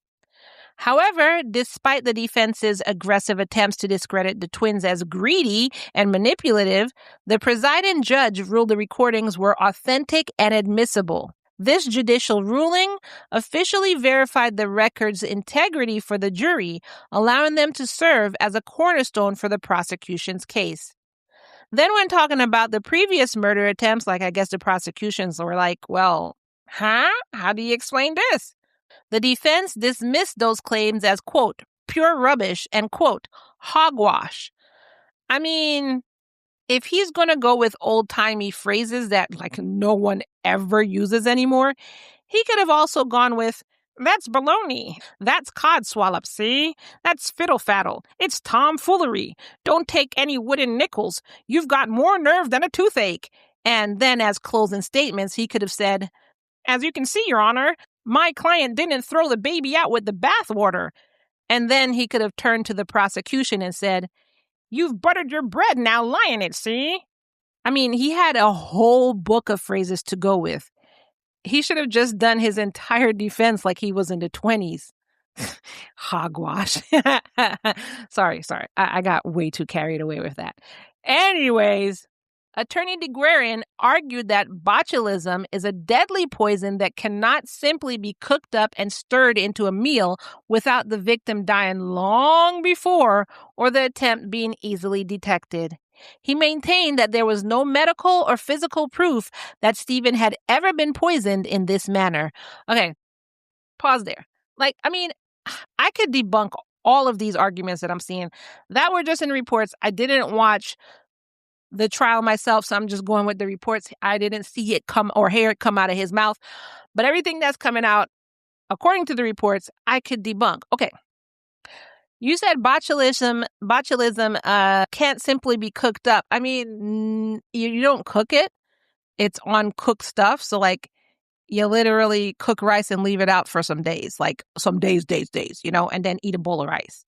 However, despite the defense's aggressive attempts to discredit the twins as greedy and manipulative, the presiding judge ruled the recordings were authentic and admissible. This judicial ruling officially verified the record's integrity for the jury, allowing them to serve as a cornerstone for the prosecution's case. Then when talking about the previous murder attempts, like I guess the prosecutions were like, well, how do you explain this? The defense dismissed those claims as, quote, pure rubbish and, quote, hogwash. I mean, if he's going to go with old-timey phrases that, like, no one ever uses anymore, he could have also gone with, that's baloney. That's codswallop, see? That's fiddle-faddle. It's tomfoolery. Don't take any wooden nickels. You've got more nerve than a toothache. And then as closing statements, he could have said, as you can see, Your Honor, my client didn't throw the baby out with the bathwater. And then he could have turned to the prosecution and said, you've buttered your bread, now lie in it, see? I mean, he had a whole book of phrases to go with. He should have just done his entire defense like he was in the 20s. Hogwash. Sorry. I got way too carried away with that. Anyways, Attorney DeGuerin argued that botulism is a deadly poison that cannot simply be cooked up and stirred into a meal without the victim dying long before or the attempt being easily detected. He maintained that there was no medical or physical proof that Stephen had ever been poisoned in this manner. Okay, pause there. I could debunk all of these arguments that I'm seeing that were just in reports. I didn't watch the trial myself, so I'm just going with the reports. I didn't see it come or hear it come out of his mouth. But everything that's coming out, according to the reports, I could debunk. Okay. You said botulism can't simply be cooked up. I mean, you don't cook it. It's on cooked stuff. So, you literally cook rice and leave it out for some days, some days, and then eat a bowl of rice.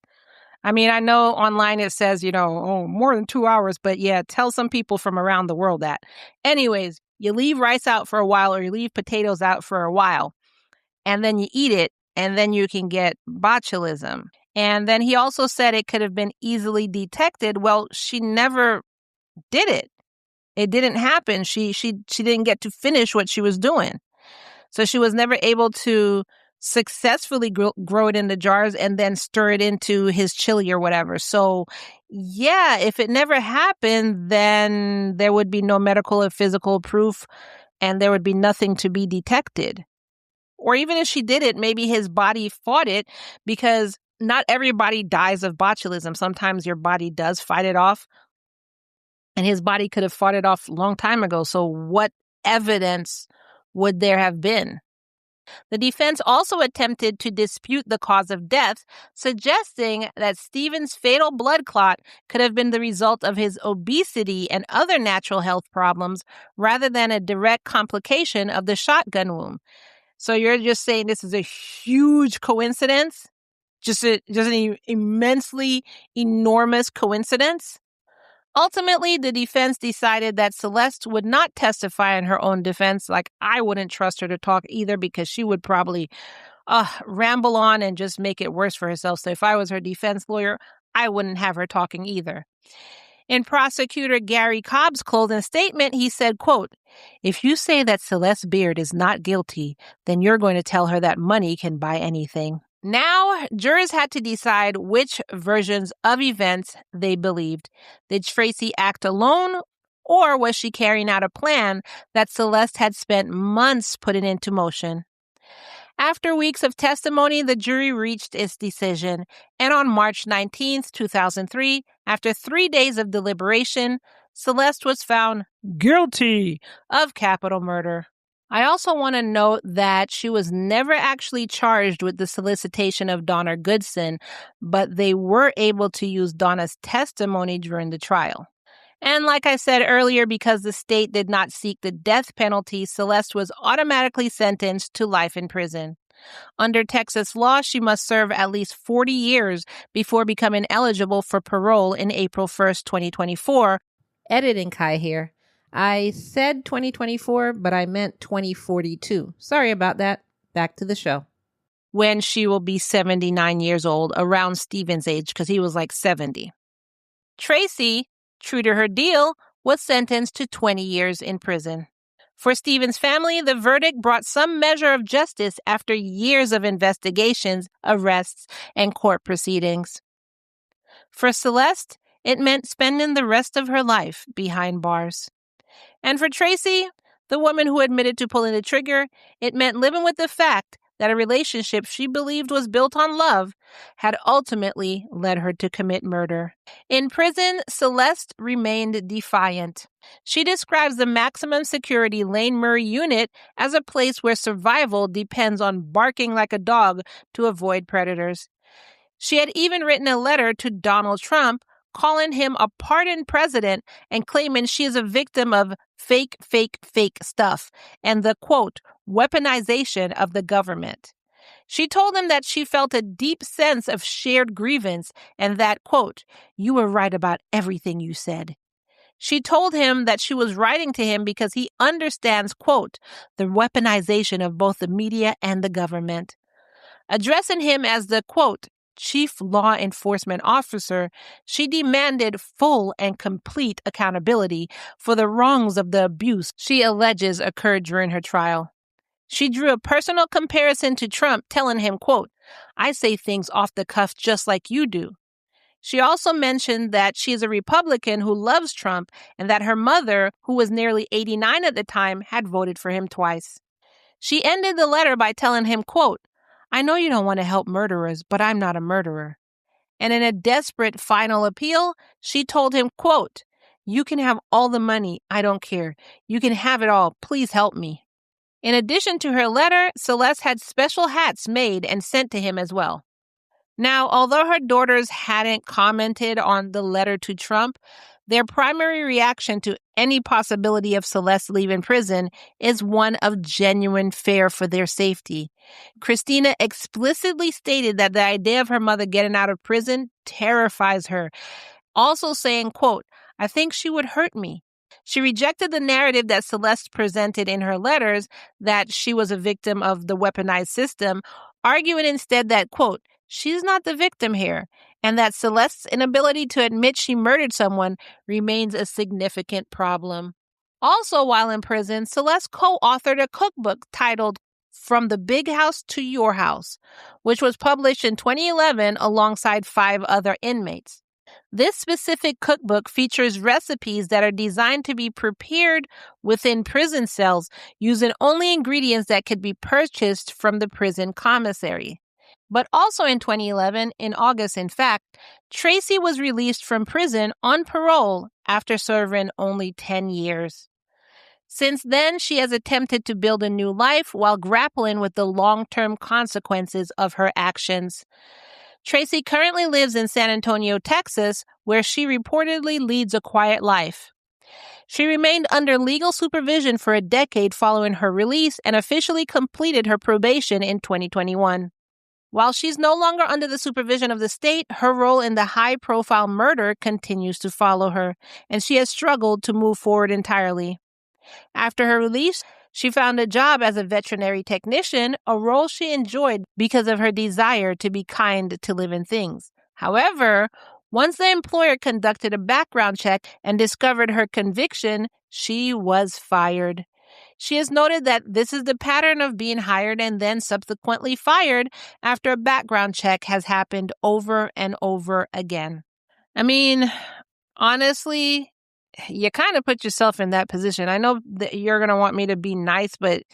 I mean, I know online it says, more than 2 hours, but yeah, tell some people from around the world that. Anyways, you leave rice out for a while or you leave potatoes out for a while, and then you eat it, and then you can get botulism. And then he also said it could have been easily detected. Well, she never did it. It didn't happen. She didn't get to finish what she was doing. So she was never able to successfully grow it in the jars and then stir it into his chili or whatever. So yeah, if it never happened, then there would be no medical or physical proof and there would be nothing to be detected. Or even if she did it, maybe his body fought it, because not everybody dies of botulism. Sometimes your body does fight it off, and his body could have fought it off a long time ago. So what evidence would there have been? The defense also attempted to dispute the cause of death, suggesting that Stephen's fatal blood clot could have been the result of his obesity and other natural health problems rather than a direct complication of the shotgun wound. So you're just saying this is a huge coincidence? Just an immensely enormous coincidence? Ultimately, the defense decided that Celeste would not testify in her own defense. Like, I wouldn't trust her to talk either because she would probably ramble on and just make it worse for herself. So if I was her defense lawyer, I wouldn't have her talking either. In prosecutor Gary Cobb's closing statement, he said, quote, "If you say that Celeste Beard is not guilty, then you're going to tell her that money can buy anything." Now, jurors had to decide which versions of events they believed. Did Tracy act alone, or was she carrying out a plan that Celeste had spent months putting into motion? After weeks of testimony, the jury reached its decision, and on March 19th, 2003, after 3 days of deliberation, Celeste was found guilty of capital murder. I also want to note that she was never actually charged with the solicitation of Donna Goodson, but they were able to use Donna's testimony during the trial. And like I said earlier, because the state did not seek the death penalty, Celeste was automatically sentenced to life in prison. Under Texas law, she must serve at least 40 years before becoming eligible for parole in April 1st, 2024. Editing Kai here. I said 2024, but I meant 2042. Sorry about that. Back to the show. When she will be 79 years old, around Stephen's age, because he was like 70. Tracy, true to her deal, was sentenced to 20 years in prison. For Stephen's family, the verdict brought some measure of justice after years of investigations, arrests, and court proceedings. For Celeste, it meant spending the rest of her life behind bars. And for Tracy, the woman who admitted to pulling the trigger, it meant living with the fact that a relationship she believed was built on love had ultimately led her to commit murder. In prison, Celeste remained defiant. She describes the maximum security Lane Murray unit as a place where survival depends on barking like a dog to avoid predators. She had even written a letter to Donald Trump calling him a pardoned president and claiming she is a victim of fake stuff and the, quote, weaponization of the government. She told him that she felt a deep sense of shared grievance and that, quote, you were right about everything you said. She told him that she was writing to him because he understands, quote, the weaponization of both the media and the government. Addressing him as the, quote, chief law enforcement officer, she demanded full and complete accountability for the wrongs of the abuse she alleges occurred during her trial. She drew a personal comparison to Trump, telling him, quote, I say things off the cuff just like you do. She also mentioned that she is a Republican who loves Trump and that her mother, who was nearly 89 at the time, had voted for him twice. She ended the letter by telling him, quote, I know you don't want to help murderers, but I'm not a murderer. And in a desperate final appeal, she told him, quote, you can have all the money. I don't care. You can have it all. Please help me. In addition to her letter, Celeste had special hats made and sent to him as well. Now, although her daughters hadn't commented on the letter to Trump, their primary reaction to any possibility of Celeste leaving prison is one of genuine fear for their safety. Christina explicitly stated that the idea of her mother getting out of prison terrifies her, also saying, quote, I think she would hurt me. She rejected the narrative that Celeste presented in her letters that she was a victim of the weaponized system, arguing instead that, quote, she's not the victim here, and that Celeste's inability to admit she murdered someone remains a significant problem. Also, while in prison, Celeste co-authored a cookbook titled From the Big House to Your House, which was published in 2011 alongside 5 other inmates. This specific cookbook features recipes that are designed to be prepared within prison cells using only ingredients that could be purchased from the prison commissary. But also in 2011, in August in fact, Tracy was released from prison on parole after serving only 10 years. Since then, she has attempted to build a new life while grappling with the long-term consequences of her actions. Tracy currently lives in San Antonio, Texas, where she reportedly leads a quiet life. She remained under legal supervision for a decade following her release and officially completed her probation in 2021. While she's no longer under the supervision of the state, her role in the high-profile murder continues to follow her, and she has struggled to move forward entirely. After her release, she found a job as a veterinary technician, a role she enjoyed because of her desire to be kind to living things. However, once the employer conducted a background check and discovered her conviction, she was fired. She has noted that this is the pattern of being hired and then subsequently fired after a background check has happened over and over again. I mean, honestly, you kind of put yourself in that position. I know that you're going to want me to be nice, but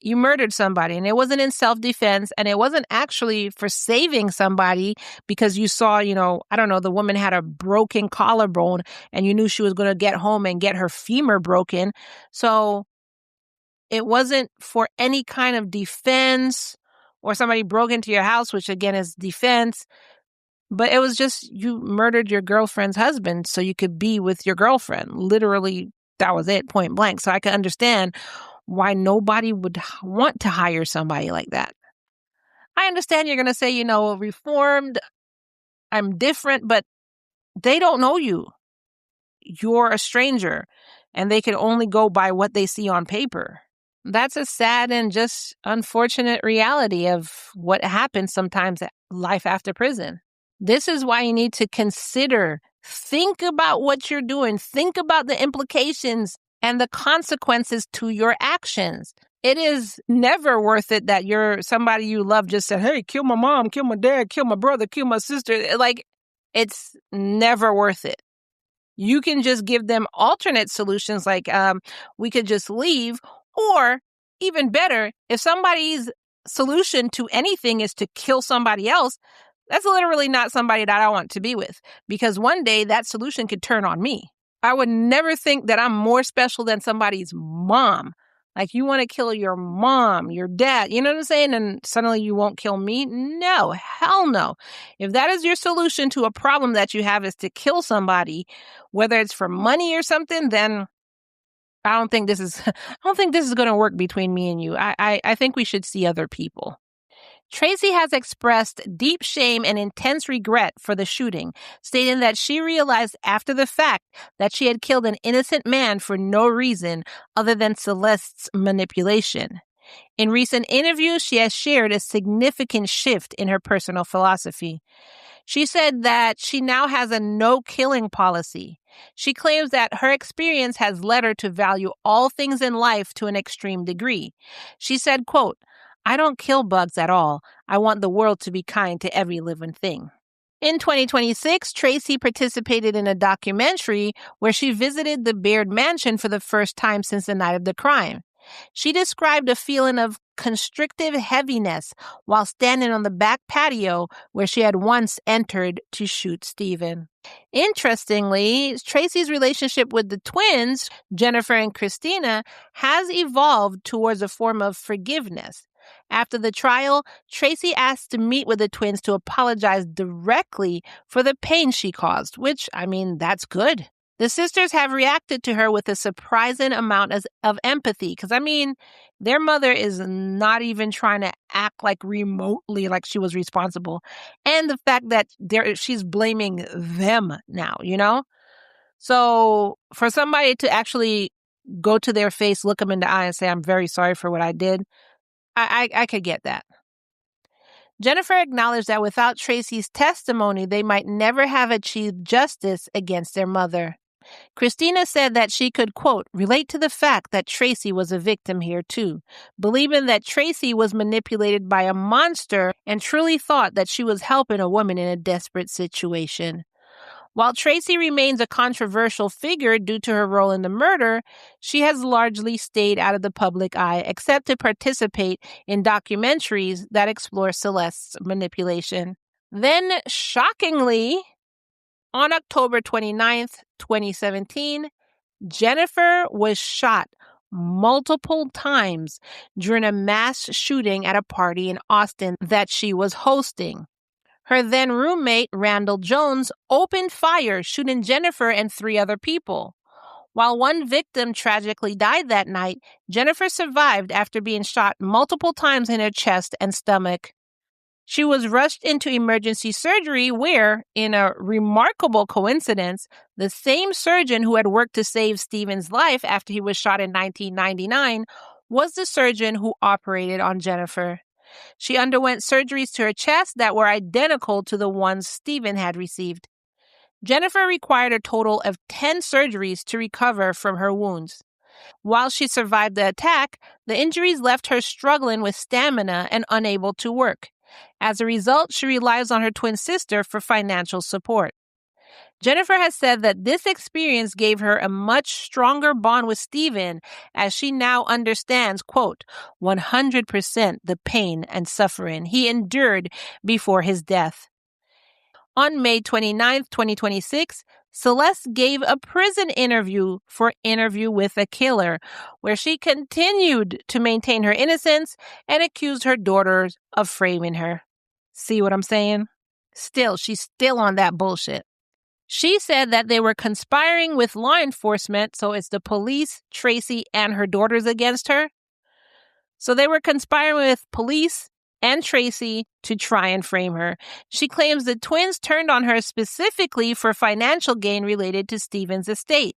you murdered somebody, and it wasn't in self-defense, and it wasn't actually for saving somebody because you saw, I don't know, the woman had a broken collarbone, and you knew she was going to get home and get her femur broken. So it wasn't for any kind of defense, or somebody broke into your house, which again is defense. But it was just you murdered your girlfriend's husband so you could be with your girlfriend. Literally, that was it, point blank. So I can understand why nobody would want to hire somebody like that. I understand you're going to say, reformed, I'm different, but they don't know you. You're a stranger, and they can only go by what they see on paper. That's a sad and just unfortunate reality of what happens sometimes at life after prison. This is why you need to think about what you're doing. Think about the implications and the consequences to your actions. It is never worth it that somebody you love just said, hey, kill my mom, kill my dad, kill my brother, kill my sister. It's never worth it. You can just give them alternate solutions like we could just leave, or even better, if somebody's solution to anything is to kill somebody else, that's literally not somebody that I want to be with, because one day that solution could turn on me. I would never think that I'm more special than somebody's mom. Like, you want to kill your mom, your dad, you know what I'm saying? And suddenly you won't kill me? No, hell no. If that is your solution to a problem that you have, is to kill somebody, whether it's for money or something, then I don't think this is going to work between me and you. I think we should see other people. Tracy has expressed deep shame and intense regret for the shooting, stating that she realized after the fact that she had killed an innocent man for no reason other than Celeste's manipulation. In recent interviews, she has shared a significant shift in her personal philosophy. She said that she now has a no-killing policy. She claims that her experience has led her to value all things in life to an extreme degree. She said, quote, I don't kill bugs at all. I want the world to be kind to every living thing. In 2026, Tracy participated in a documentary where she visited the Beard mansion for the first time since the night of the crime. She described a feeling of constrictive heaviness while standing on the back patio where she had once entered to shoot Stephen. Interestingly, Tracy's relationship with the twins, Jennifer and Christina, has evolved towards a form of forgiveness. After the trial, Tracy asked to meet with the twins to apologize directly for the pain she caused, which, that's good. The sisters have reacted to her with a surprising amount of empathy because, their mother is not even trying to act like remotely like she was responsible. And the fact that she's blaming them now, So for somebody to actually go to their face, look them in the eye and say, I'm very sorry for what I did, I could get that. Jennifer acknowledged that without Tracy's testimony, they might never have achieved justice against their mother. Christina said that she could, quote, relate to the fact that Tracy was a victim here too, believing that Tracy was manipulated by a monster and truly thought that she was helping a woman in a desperate situation. While Tracy remains a controversial figure due to her role in the murder, she has largely stayed out of the public eye except to participate in documentaries that explore Celeste's manipulation. Then, shockingly, on October 29th, 2017, Jennifer was shot multiple times during a mass shooting at a party in Austin that she was hosting. Her then roommate, Randall Jones, opened fire, shooting Jennifer and 3 other people. While one victim tragically died that night, Jennifer survived after being shot multiple times in her chest and stomach. She was rushed into emergency surgery where, in a remarkable coincidence, the same surgeon who had worked to save Stephen's life after he was shot in 1999 was the surgeon who operated on Jennifer. She underwent surgeries to her chest that were identical to the ones Stephen had received. Jennifer required a total of 10 surgeries to recover from her wounds. While she survived the attack, the injuries left her struggling with stamina and unable to work. As a result, she relies on her twin sister for financial support. Jennifer has said that this experience gave her a much stronger bond with Stephen, as she now understands, quote, 100% the pain and suffering he endured before his death. On May 29, 2026, Celeste gave a prison interview for Interview with a Killer, where she continued to maintain her innocence and accused her daughters of framing her. See what I'm saying? She's still on that bullshit. She said that they were conspiring with law enforcement, so it's the police, Tracy, and her daughters against her. So they were conspiring with police and Tracy to try and frame her. She claims the twins turned on her specifically for financial gain related to Stephen's estate.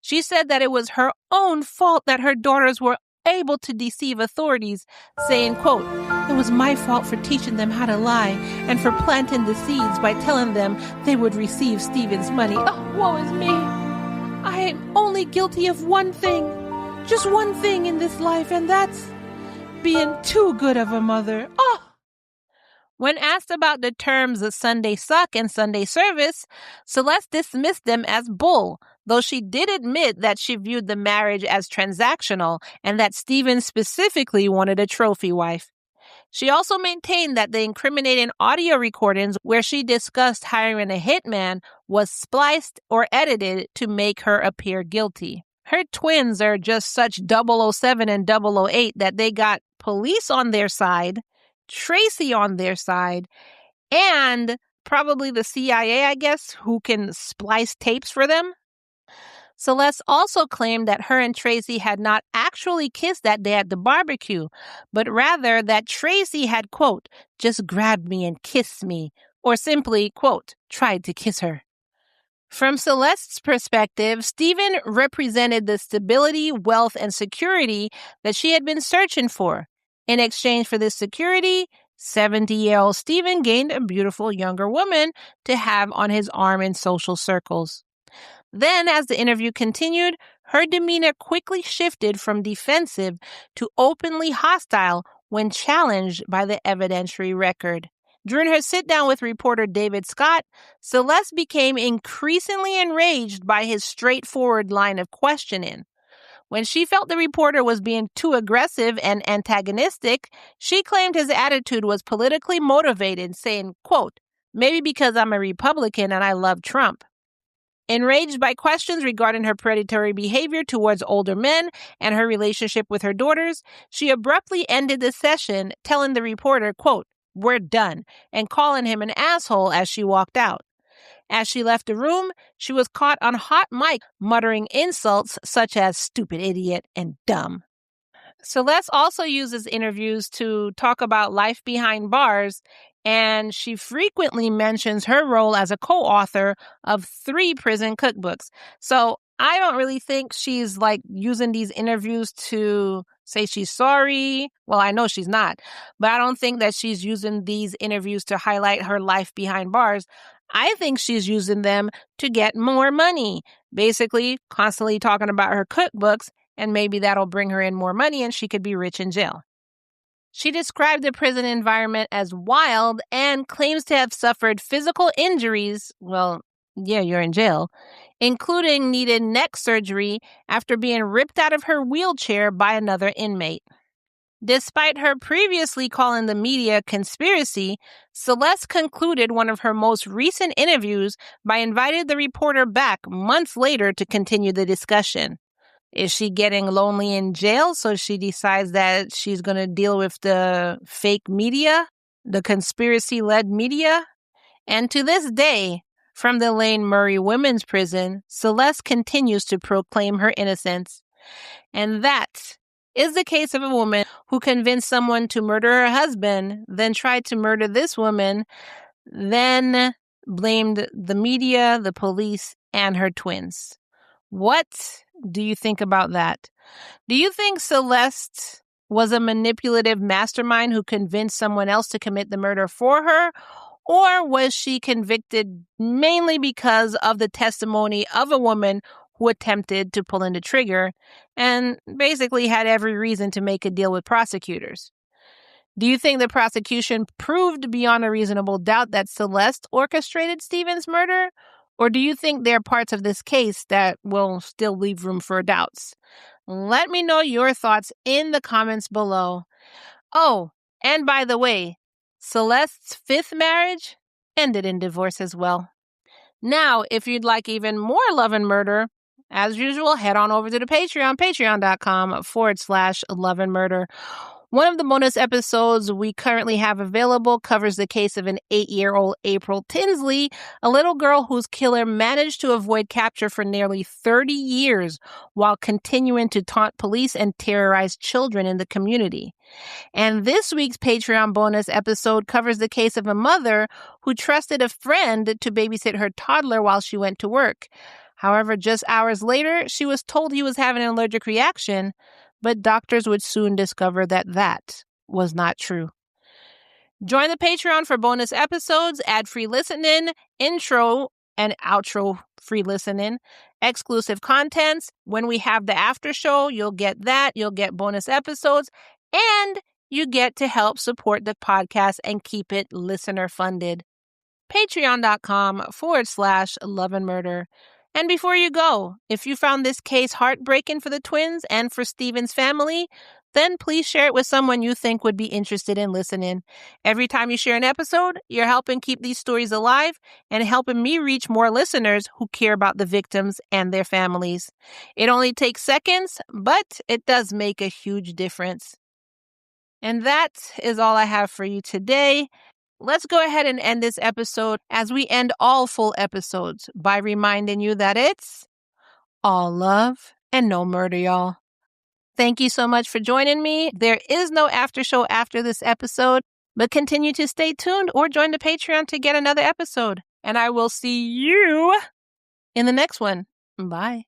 She said that it was her own fault that her daughters were able to deceive authorities, saying, quote, "It was my fault for teaching them how to lie and for planting the seeds by telling them they would receive Stephen's money. Oh, woe is me. I am only guilty of one thing, just one thing in this life, and that's being too good of a mother." Oh! When asked about the terms Sunday suck and Sunday service, Celeste dismissed them as bull, though she did admit that she viewed the marriage as transactional and that Stephen specifically wanted a trophy wife. She also maintained that the incriminating audio recordings where she discussed hiring a hitman was spliced or edited to make her appear guilty. Her twins are just such 007 and 008 that they got police on their side, Tracy on their side, and probably the CIA, I guess, who can splice tapes for them. Celeste also claimed that her and Tracy had not actually kissed that day at the barbecue, but rather that Tracy had, quote, just grabbed me and kissed me, or simply, quote, tried to kiss her. From Celeste's perspective, Stephen represented the stability, wealth, and security that she had been searching for. In exchange for this security, 70-year-old Stephen gained a beautiful younger woman to have on his arm in social circles. Then, as the interview continued, her demeanor quickly shifted from defensive to openly hostile when challenged by the evidentiary record. During her sit-down with reporter David Scott, Celeste became increasingly enraged by his straightforward line of questioning. When she felt the reporter was being too aggressive and antagonistic, she claimed his attitude was politically motivated, saying, quote, maybe because I'm a Republican and I love Trump. Enraged by questions regarding her predatory behavior towards older men and her relationship with her daughters, she abruptly ended the session, telling the reporter, quote, we're done, and calling him an asshole as she walked out. As she left the room, she was caught on hot mic muttering insults such as stupid idiot and dumb. Celeste also uses interviews to talk about life behind bars, and she frequently mentions her role as a co-author of 3 prison cookbooks. So I don't really think she's using these interviews to say she's sorry. Well, I know she's not, but I don't think that she's using these interviews to highlight her life behind bars. I think she's using them to get more money, basically constantly talking about her cookbooks, and maybe that'll bring her in more money and she could be rich in jail. She described the prison environment as wild and claims to have suffered physical injuries, well, yeah, you're in jail, including needed neck surgery after being ripped out of her wheelchair by another inmate. Despite her previously calling the media conspiracy, Celeste concluded one of her most recent interviews by inviting the reporter back months later to continue the discussion. Is she getting lonely in jail, so she decides that she's going to deal with the fake media, the conspiracy-led media? And to this day, from the Lane Murray Women's Prison, Celeste continues to proclaim her innocence. And that is the case of a woman who convinced someone to murder her husband, then tried to murder this woman, then blamed the media, the police, and her twins. What do you think about that? Do you think Celeste was a manipulative mastermind who convinced someone else to commit the murder for her? Or was she convicted mainly because of the testimony of a woman who attempted to pull in the trigger and basically had every reason to make a deal with prosecutors? Do you think the prosecution proved beyond a reasonable doubt that Celeste orchestrated Stephen's murder? Or do you think there are parts of this case that will still leave room for doubts? Let me know your thoughts in the comments below. Oh, and by the way, Celeste's fifth marriage ended in divorce as well. Now, if you'd like even more Love and Murder, as usual, head on over to the Patreon, patreon.com/Love and Murder. One of the bonus episodes we currently have available covers the case of an 8-year-old April Tinsley, a little girl whose killer managed to avoid capture for nearly 30 years while continuing to taunt police and terrorize children in the community. And this week's Patreon bonus episode covers the case of a mother who trusted a friend to babysit her toddler while she went to work. However, just hours later, she was told he was having an allergic reaction, but doctors would soon discover that that was not true. Join the Patreon for bonus episodes, ad-free listening, intro and outro free listening, exclusive contents. When we have the after show, you'll get that. You'll get bonus episodes, and you get to help support the podcast and keep it listener funded. Patreon.com/Love and Murder. And before you go, if you found this case heartbreaking for the twins and for Stephen's family, then please share it with someone you think would be interested in listening. Every time you share an episode, you're helping keep these stories alive and helping me reach more listeners who care about the victims and their families. It only takes seconds, but it does make a huge difference. And that is all I have for you today. Let's go ahead and end this episode as we end all full episodes by reminding you that it's all love and no murder, y'all. Thank you so much for joining me. There is no after show after this episode, but continue to stay tuned or join the Patreon to get another episode. And I will see you in the next one. Bye.